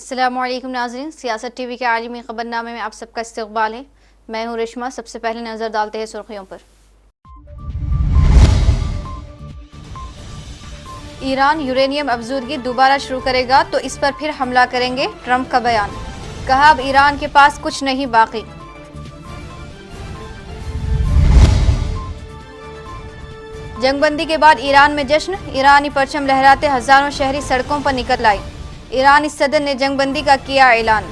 السلام علیکم ناظرین، سیاست ٹی وی کے عالمی خبرنامے میں آپ سب کا استقبال ہے۔ میں ہوں ریشما۔ سب سے پہلے نظر ڈالتے ہیں سرخیوں پر۔ ایران یورینیم افزودگی دوبارہ شروع کرے گا تو اس پر پھر حملہ کریں گے، ٹرمپ کا بیان۔ کہا اب ایران کے پاس کچھ نہیں باقی۔ جنگ بندی کے بعد ایران میں جشن، ایرانی پرچم لہراتے ہزاروں شہری سڑکوں پر نکل آئے۔ ایرانی صدر نے جنگ بندی کا کیا اعلان۔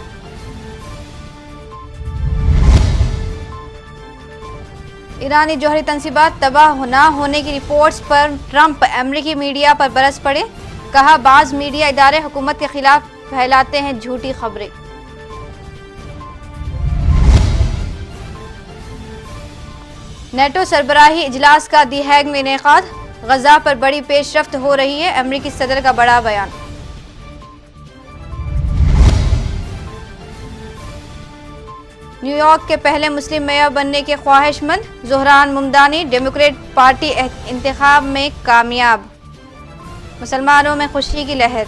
ایرانی جوہری تنصیبات تباہ نہ ہونے کی رپورٹس پر ٹرمپ امریکی میڈیا پر برس پڑے۔ کہا بعض میڈیا ادارے حکومت کے خلاف پھیلاتے ہیں جھوٹی خبریں۔ نیٹو سربراہی اجلاس کا دی ہیگ میں انعقاد، غزہ پر بڑی پیش رفت ہو رہی ہے، امریکی صدر کا بڑا بیان۔ نیو یارک کے پہلے مسلم میئر بننے کے خواہش مند زہران ممدانی ڈیموکریٹ پارٹی انتخاب میں کامیاب، مسلمانوں میں خوشی کی لہر۔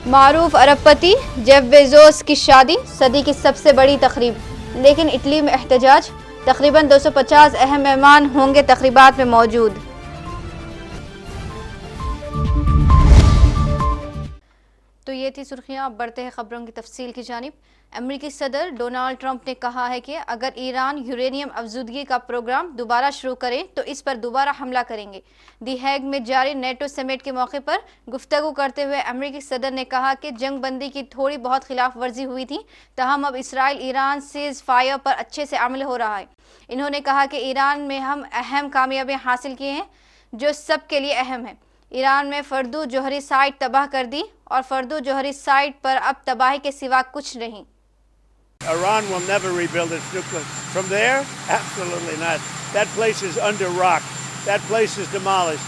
معروف ارب پتی جیف بیزوس کی شادی، صدی کی سب سے بڑی تقریب، لیکن اٹلی میں احتجاج، تقریباً 250 اہم مہمان ہوں گے تقریبات میں موجود۔ تو یہ تھی سرخیاں، اب بڑھتے ہیں خبروں کی تفصیل کی جانب۔ امریکی صدر ڈونالڈ ٹرمپ نے کہا ہے کہ اگر ایران یورینیم افزودگی کا پروگرام دوبارہ شروع کرے تو اس پر دوبارہ حملہ کریں گے۔ دی ہیگ میں جاری نیٹو سمٹ کے موقع پر گفتگو کرتے ہوئے امریکی صدر نے کہا کہ جنگ بندی کی تھوڑی بہت خلاف ورزی ہوئی تھی، تاہم اب اسرائیل ایران سیز فائر پر اچھے سے عمل ہو رہا ہے۔ انہوں نے کہا کہ ایران میں ہم اہم کامیابیاں حاصل کی ہیں جو سب کے لیے اہم ہے۔ ایران میں فردو جوہری سائٹ تباہ کر دی اور فردو جوہری سائٹ پر اب تباہی کے سوا کچھ نہیں۔ Iran will never rebuild its nuclear. From there? Absolutely not. That place is under rock. That place is demolished.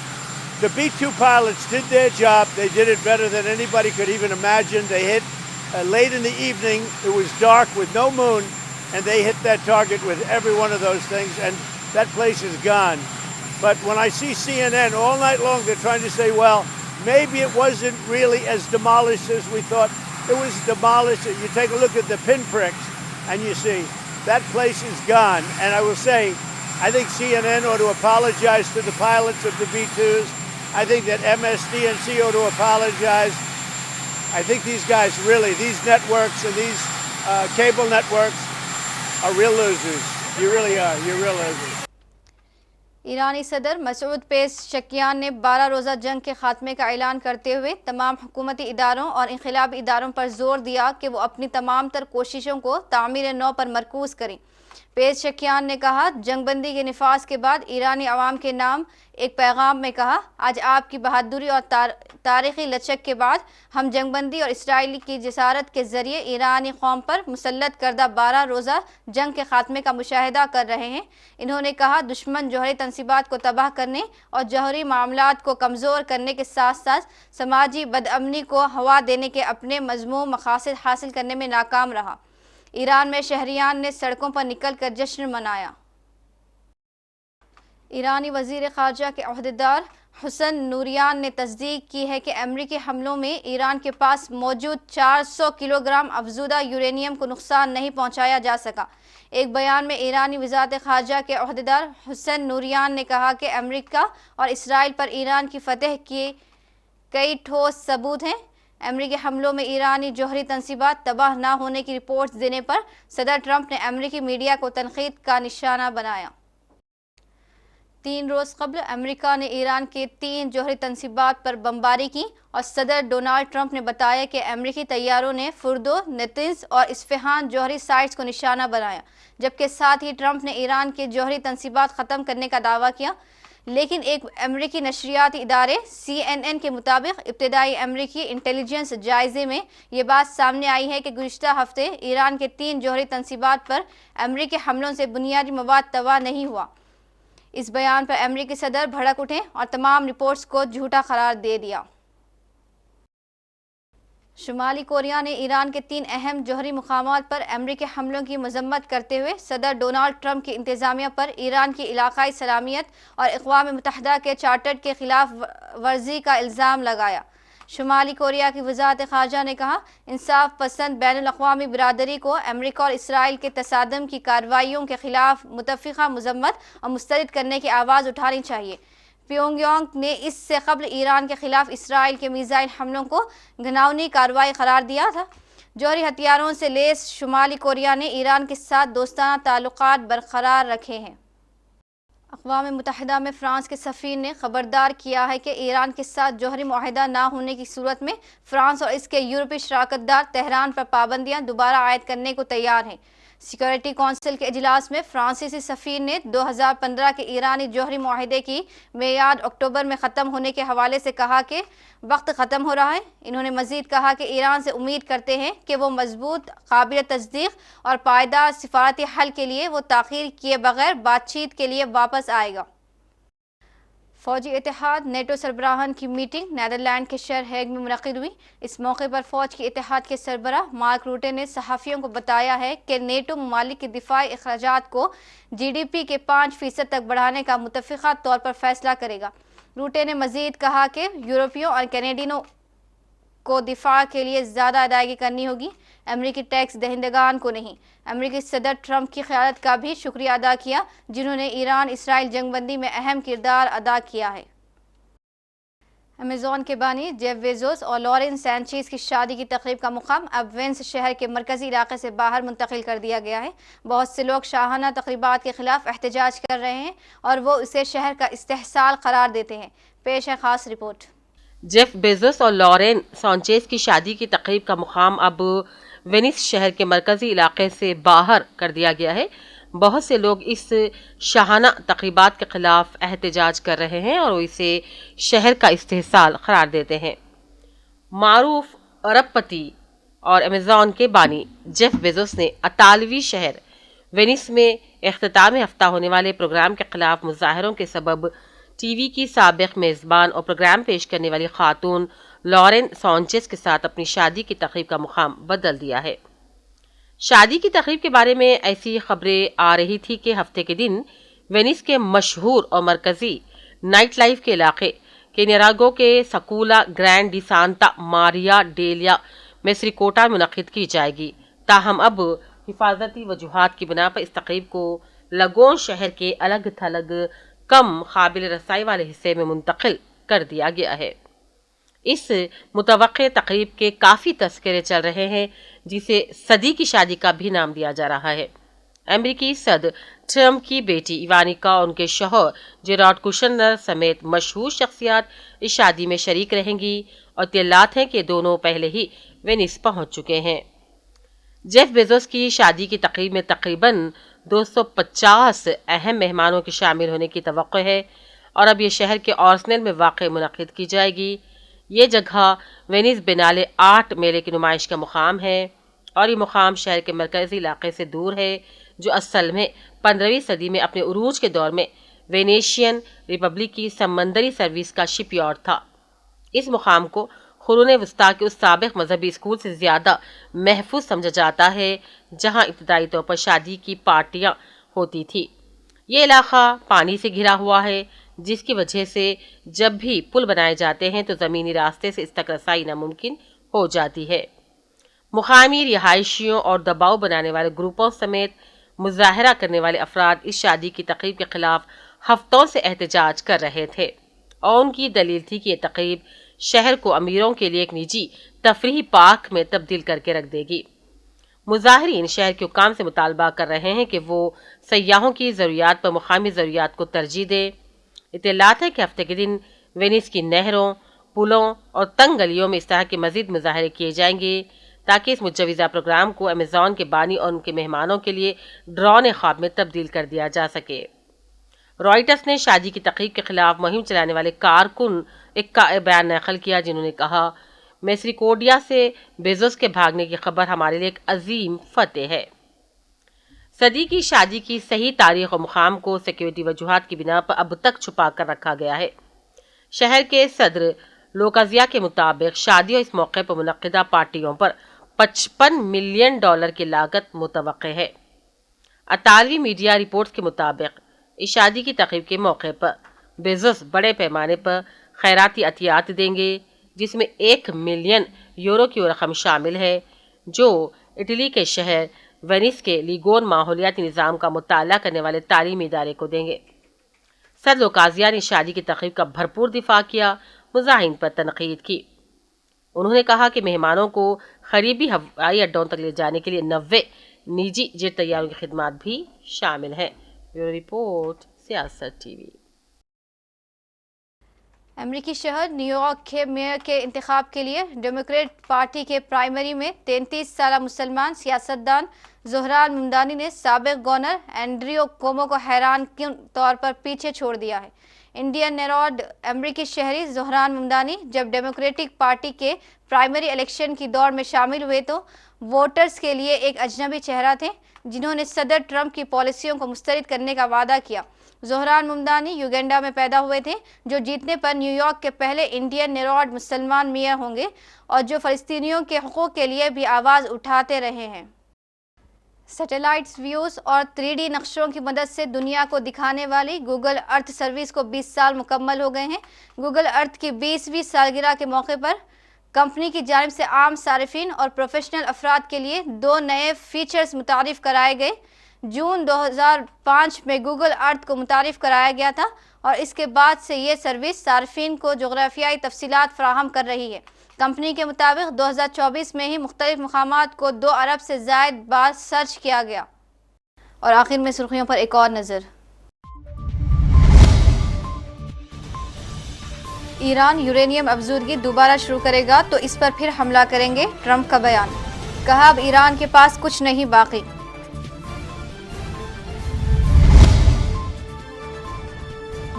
The B-2 pilots did their job. They did it better than anybody could even imagine. They hit late in the evening. It was dark with no moon, and they hit that target with every one of those things, and that place is gone. But when I see CNN all night long, they're trying to say, well, maybe it wasn't really as demolished as we thought. It was demolished. You take a look at the pinpricks, and you see that place is gone. And I will say, I think CNN ought to apologize to the pilots of the B-2s. I think that MSDNC ought to apologize. I think these guys really, these networks and these cable networks are real losers. You really are. You're real losers. ایرانی صدر Masoud Pezeshkian نے 12 روزہ جنگ کے خاتمے کا اعلان کرتے ہوئے تمام حکومتی اداروں اور انقلابی اداروں پر زور دیا کہ وہ اپنی تمام تر کوششوں کو تعمیر نو پر مرکوز کریں۔ پیزشکیان نے کہا جنگ بندی کے نفاذ کے بعد ایرانی عوام کے نام ایک پیغام میں کہا، آج آپ کی بہادری اور تاریخی لچک کے بعد ہم جنگ بندی اور اسرائیل کی جسارت کے ذریعے ایرانی قوم پر مسلط کردہ 12 روزہ جنگ کے خاتمے کا مشاہدہ کر رہے ہیں۔ انہوں نے کہا دشمن جوہری تنصیبات کو تباہ کرنے اور جوہری معاملات کو کمزور کرنے کے ساتھ ساتھ سماجی بدامنی کو ہوا دینے کے اپنے مذموم مقاصد حاصل کرنے میں ناکام رہا۔ ایران میں شہریان نے سڑکوں پر نکل کر جشن منایا۔ ایرانی وزیر خارجہ کے عہدیدار حسن نوریان نے تصدیق کی ہے کہ امریکی حملوں میں ایران کے پاس موجود 400 کلو گرام افزودہ یورینیم کو نقصان نہیں پہنچایا جا سکا۔ ایک بیان میں ایرانی وزارت خارجہ کے عہدیدار حسن نوریان نے کہا کہ امریکہ اور اسرائیل پر ایران کی فتح کے کئی ٹھوس ثبوت ہیں۔ امریکی حملوں میں ایرانی جوہری تنصیبات تباہ نہ ہونے کی رپورٹس دینے پر صدر ٹرمپ نے امریکی میڈیا کو تنقید کا نشانہ بنایا۔ 3 روز قبل امریکہ نے ایران کے 3 جوہری تنصیبات پر بمباری کی اور صدر ڈونالڈ ٹرمپ نے بتایا کہ امریکی طیاروں نے فردو، نتنز اور اصفہان جوہری سائٹس کو نشانہ بنایا، جبکہ ساتھ ہی ٹرمپ نے ایران کے جوہری تنصیبات ختم کرنے کا دعویٰ کیا۔ لیکن ایک امریکی نشریاتی ادارے CNN کے مطابق ابتدائی امریکی انٹیلی جنس جائزے میں یہ بات سامنے آئی ہے کہ گزشتہ ہفتے ایران کے 3 جوہری تنصیبات پر امریکی حملوں سے بنیادی مواد تباہ نہیں ہوا۔ اس بیان پر امریکی صدر بھڑک اٹھے اور تمام رپورٹس کو جھوٹا قرار دے دیا۔ شمالی کوریا نے ایران کے 3 اہم جوہری مقامات پر امریکی حملوں کی مذمت کرتے ہوئے صدر ڈونالڈ ٹرمپ کی انتظامیہ پر ایران کی علاقائی سلامت اور اقوام متحدہ کے چارٹر کے خلاف ورزی کا الزام لگایا۔ شمالی کوریا کی وزارت خارجہ نے کہا، انصاف پسند بین الاقوامی برادری کو امریکہ اور اسرائیل کے تصادم کی کارروائیوں کے خلاف متفقہ مذمت اور مسترد کرنے کی آواز اٹھانی چاہیے۔ پیونگ یانگ نے اس سے قبل ایران کے خلاف اسرائیل کے میزائل حملوں کو گھناؤنی کارروائی قرار دیا تھا۔ جوہری ہتھیاروں سے لیس شمالی کوریا نے ایران کے ساتھ دوستانہ تعلقات برقرار رکھے ہیں۔ اقوام متحدہ میں فرانس کے سفیر نے خبردار کیا ہے کہ ایران کے ساتھ جوہری معاہدہ نہ ہونے کی صورت میں فرانس اور اس کے یورپی شراکت دار تہران پر پابندیاں دوبارہ عائد کرنے کو تیار ہیں۔ سیکورٹی کونسل کے اجلاس میں فرانسیسی سفیر نے 2015 کے ایرانی جوہری معاہدے کی میعاد اکتوبر میں ختم ہونے کے حوالے سے کہا کہ وقت ختم ہو رہا ہے۔ انہوں نے مزید کہا کہ ایران سے امید کرتے ہیں کہ وہ مضبوط، قابل تصدیق اور پائیدار سفارتی حل کے لیے وہ تاخیر کیے بغیر بات چیت کے لیے واپس آئے گا۔ فوجی اتحاد نیٹو سربراہان کی میٹنگ نیدرلینڈ کے شہر ہیگ میں منعقد ہوئی۔ اس موقع پر فوج کے اتحاد کے سربراہ مارک روٹے نے صحافیوں کو بتایا ہے کہ نیٹو ممالک کے دفاعی اخراجات کو GDP کے 5% تک بڑھانے کا متفقہ طور پر فیصلہ کرے گا۔ روٹے نے مزید کہا کہ یورپیوں اور کینیڈینوں کو دفاع کے لیے زیادہ ادائیگی کرنی ہوگی، امریکی ٹیکس دہندگان کو نہیں۔ امریکی صدر ٹرمپ کی قیادت کا بھی شکریہ ادا کیا، جنہوں نے ایران اسرائیل جنگ بندی میں اہم کردار ادا کیا ہے۔ امیزون کے بانی جیف بیزوس اور لارین سانچیز کی شادی کی تقریب کا مقام اب وینس شہر کے مرکزی علاقے سے باہر منتقل کر دیا گیا ہے۔ بہت سے لوگ شاہانہ تقریبات کے خلاف احتجاج کر رہے ہیں اور وہ اسے شہر کا استحصال قرار دیتے ہیں۔ پیش ہے خاص رپورٹ۔ جیف بیزوس اور لارین سانچیز کی شادی کی تقریب کا مقام اب وینس شہر کے مرکزی علاقے سے باہر کر دیا گیا ہے۔ بہت سے لوگ اس شاہانہ تقریبات کے خلاف احتجاج کر رہے ہیں اور وہ اسے شہر کا استحصال قرار دیتے ہیں۔ معروف ارب پتی اور امیزون کے بانی جیف بیزوس نے اطالوی شہر وینس میں اختتام ہفتہ ہونے والے پروگرام کے خلاف مظاہروں کے سبب ٹی وی کی سابق میزبان اور پروگرام پیش کرنے والی خاتون لارین سانچیز کے ساتھ اپنی شادی کی تقریب کا مقام بدل دیا ہے۔ شادی کی تقریب کے بارے میں ایسی خبریں آ رہی تھی کہ ہفتے کے دن وینس کے مشہور اور مرکزی نائٹ لائف کے علاقے کینیراگو کے سکولا گرینڈ ڈی سانتا ماریا ڈیلیا میسریکوٹا منعقد کی جائے گی، تاہم اب حفاظتی وجوہات کی بنا پر اس تقریب کو لگون شہر کے الگ تھلگ کم قابل رسائی والے حصے میں منتقل کر دیا گیا ہے۔ اس متوقع تقریب کے کافی تذکرے چل رہے ہیں، جسے صدی کی شادی کا بھی نام دیا جا رہا ہے۔ امریکی صدر ٹرمپ کی بیٹی ایوانکا اور ان کے شوہر جیرارڈ کوشنر سمیت مشہور شخصیات اس شادی میں شریک رہیں گی اور اطلاعات ہیں کہ دونوں پہلے ہی وینس پہنچ چکے ہیں۔ جیف بیزوس کی شادی کی تقریب میں تقریباً 250 اہم مہمانوں کے شامل ہونے کی توقع ہے اور اب یہ شہر کے آرسنل میں واقع منعقد کی جائے گی۔ یہ جگہ وینس بینالے آرٹ میلے کی نمائش کا مقام ہے اور یہ مقام شہر کے مرکزی علاقے سے دور ہے، جو اصل میں 15ویں صدی میں اپنے عروج کے دور میں وینیشین ریپبلک کی سمندری سروس کا شپ یارڈ تھا۔ اس مقام کو قرون وسطیٰ کے اس سابق مذہبی اسکول سے زیادہ محفوظ سمجھا جاتا ہے جہاں ابتدائی طور پر شادی کی پارٹیاں ہوتی تھی۔ یہ علاقہ پانی سے گھرا ہوا ہے، جس کی وجہ سے جب بھی پل بنائے جاتے ہیں تو زمینی راستے سے اس تک رسائی ناممکن ہو جاتی ہے۔ مقامی رہائشیوں اور دباؤ بنانے والے گروپوں سمیت مظاہرہ کرنے والے افراد اس شادی کی تقریب کے خلاف ہفتوں سے احتجاج کر رہے تھے اور ان کی دلیل تھی کہ یہ تقریب شہر کو امیروں کے لیے ایک نجی تفریحی پارک میں تبدیل کر کے رکھ دے گی۔ مظاہرین شہر کے حکام سے مطالبہ کر رہے ہیں کہ وہ سیاحوں کی ضروریات پر مقامی ضروریات کو ترجیح دے۔ اطلاعات ہے کہ ہفتے کے دن وینس کی نہروں، پلوں اور تنگ گلیوں میں اس طرح کے مزید مظاہرے کیے جائیں گے تاکہ اس مجوزہ پروگرام کو امیزون کے بانی اور ان کے مہمانوں کے لیے ڈراؤنے خواب میں تبدیل کر دیا جا سکے۔ رائٹرز نے شادی کی تقریب کے خلاف مہم چلانے والے کارکن ایک بیان نقل کیا، جنہوں نے کہا، میسریکوڈیا سے بیزوس کے بھاگنے کی خبر ہمارے لیے ایک عظیم فتح ہے۔ صدی کی شادی کی صحیح تاریخ اور مقام کو سیکیورٹی وجوہات کی بنا پر اب تک چھپا کر رکھا گیا ہے۔ شہر کے صدر لوکازیا کے مطابق شادیوں اس موقع پر منعقدہ پارٹیوں پر $55 ملین کی لاگت متوقع ہے۔ اطالوی میڈیا رپورٹس کے مطابق اس شادی کی تقریب کے موقع پر بیزوس بڑے پیمانے پر خیراتی عطیات دیں گے، جس میں $1 ملین کی رقم شامل ہے، جو اٹلی کے شہر وینس کے لیگون ماحولیاتی نظام کا مطالعہ کرنے والے تعلیمی ادارے کو دیں گے۔ صدر لوکازیا نے شادی کی تقریب کا بھرپور دفاع کیا، مزاحم پر تنقید کی۔ انہوں نے کہا کہ مہمانوں کو قریبی ہوائی اڈوں تک لے جانے کے لیے 90 نجی جیٹ طیاروں کی خدمات بھی شامل ہیں۔ بیورو رپورٹ، سیاست ٹی وی۔ امریکی شہر نیو یارک کے میئر کے انتخاب کے لیے ڈیموکریٹ پارٹی کے پرائمری میں 33 سالہ مسلمان سیاستدان زہران ممدانی نے سابق گورنر اینڈریو کومو کو حیران کن طور پر پیچھے چھوڑ دیا ہے۔ انڈین نیروڈ امریکی شہری زہران ممدانی جب ڈیموکریٹک پارٹی کے پرائمری الیکشن کی دوڑ میں شامل ہوئے تو ووٹرز کے لیے ایک اجنبی چہرہ تھے، جنہوں نے صدر ٹرمپ کی پالیسیوں کو مسترد کرنے کا وعدہ کیا۔ زہران ممدانی یوگینڈا میں پیدا ہوئے تھے، جو جیتنے پر نیو یارک کے پہلے انڈین نیروڈ مسلمان میئر ہوں گے اور جو فلسطینیوں کے حقوق کے لیے بھی آواز اٹھاتے رہے ہیں۔ سیٹلائٹس ویوز اور 3D نقشوں کی مدد سے دنیا کو دکھانے والی گوگل ارتھ سروس کو 20 سال مکمل ہو گئے ہیں۔ گوگل ارتھ کی 20ویں سالگرہ کے موقع پر کمپنی کی جانب سے عام صارفین اور پروفیشنل افراد کے لیے 2 نئے فیچرز متعارف کرائے گئے۔ جون 2005 میں گوگل ارتھ کو متعارف کرایا گیا تھا اور اس کے بعد سے یہ سروس صارفین کو جغرافیائی تفصیلات فراہم کر رہی ہے۔ کمپنی کے مطابق 2024 میں ہی مختلف مقامات کو 2 ارب سے زائد بار سرچ کیا گیا۔ اور آخر میں سرخیوں پر ایک اور نظر۔ ایران یورینیم افزودگی دوبارہ شروع کرے گا تو اس پر پھر حملہ کریں گے، ٹرمپ کا بیان۔ کہا اب ایران کے پاس کچھ نہیں باقی۔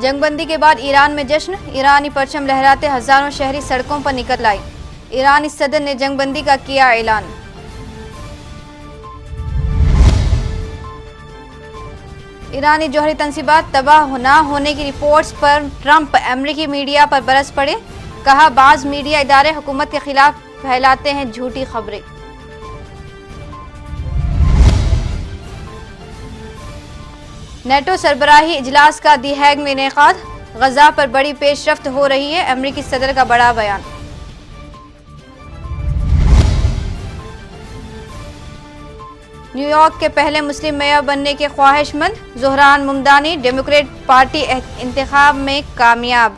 جنگ بندی کے بعد ایران میں جشن، ایرانی پرچم لہراتے ہزاروں شہری سڑکوں پر نکل آئے۔ ایرانی صدر نے جنگ بندی کا کیا اعلان۔ ایرانی جوہری تنصیبات تباہ نہ ہونے کی رپورٹس پر ٹرمپ امریکی میڈیا پر برس پڑے۔ کہا بعض میڈیا ادارے حکومت کے خلاف پھیلاتے ہیں جھوٹی خبریں۔ نیٹو سربراہی اجلاس کا دی ہیگ میں انعقاد، غزہ پر بڑی پیش رفت ہو رہی ہے، امریکی صدر کا بڑا بیان۔ نیو یارک کے پہلے مسلم میئر بننے کے خواہش مند زہران ممدانی ڈیموکریٹ پارٹی انتخاب میں کامیاب،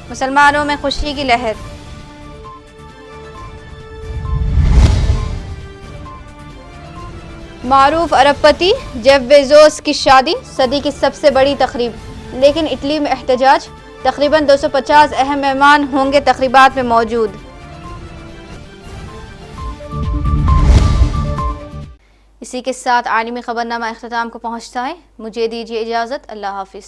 مسلمانوں میں خوشی کی لہر۔ معروف ارب پتی جیف بیزوس کی شادی، صدی کی سب سے بڑی تقریب، لیکن اٹلی میں احتجاج، تقریباً 250 اہم مہمان ہوں گے تقریبات میں موجود۔ اسی کے ساتھ عالمی خبرنامہ اختتام کو پہنچتا ہے، مجھے دیجیے اجازت، اللہ حافظ۔